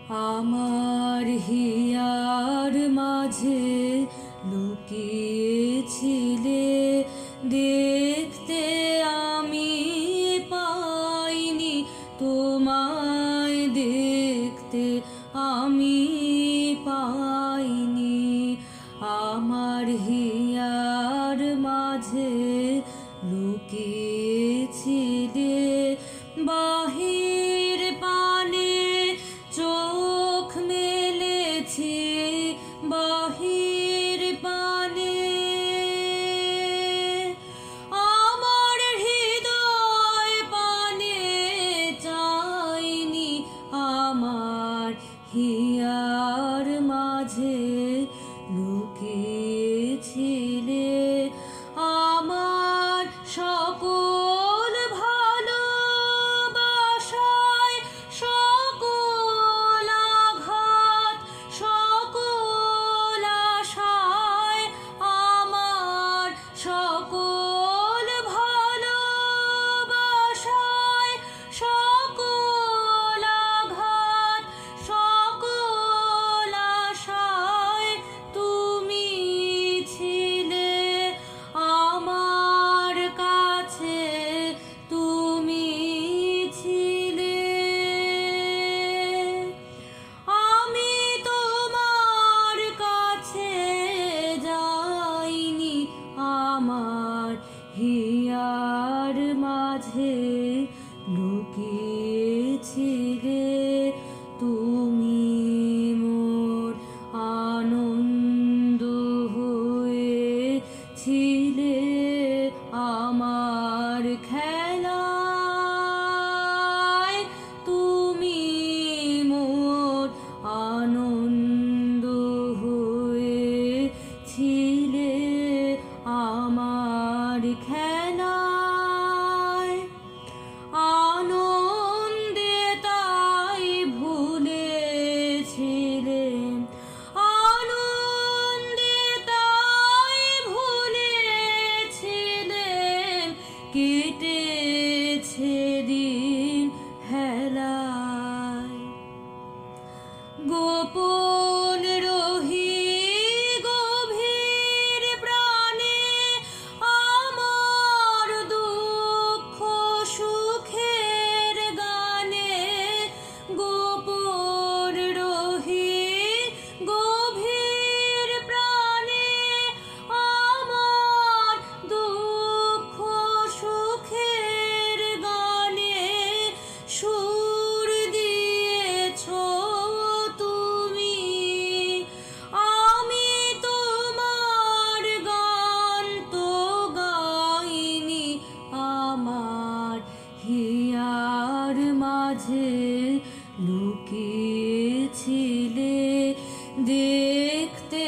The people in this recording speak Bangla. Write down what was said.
আমার হিয়ার মাঝে লুকিয়েছিলে, দেখতে আমি পাইনি তোমায়, দেখতে আমি পাইনি। আমার হিয়ার মাঝে লুকিয়েছিলে, বাহির পানে চোখ মেলেছি, বাহির পানে আমার হৃদয় পানে চাইনি। আমার হিয়ার মাঝে লুকিয়েছিলে, আমার সকল ভালোবাসায় সকল আঘাত, সকল আশায়, আমার সকল ভালোবাসায় সকল আঘাত, সকল আশায় তুমি ছিলে আমার কাছে, তুমি ছিলে। আমি তোমার কাছে যাইনি, আমার হিয়ার মাঝে লুকিয়েছিলে, তুমি মোর আনন্দ হয়েছিলে, আমার খেলায় তুমি মোর আনন্দ হয়েছিলে, আমার খেলায় আনন্দে তাই ভুলেছিলেন, আনন্দে তাই ভুলেছিলেন, কেটেছে দিন হেলায়। গোপন রহি গভীর প্রাণে আমার দুঃখ সুখের গানে, গোপন রহি গভীর প্রাণে আমার দুঃখ সুখের গানে, সুর দিয়েছ তুমি। আমি তোমার গান তো গাইনি, আমার হিয়ার মাঝে লুকিয়েছিলে, দেখতে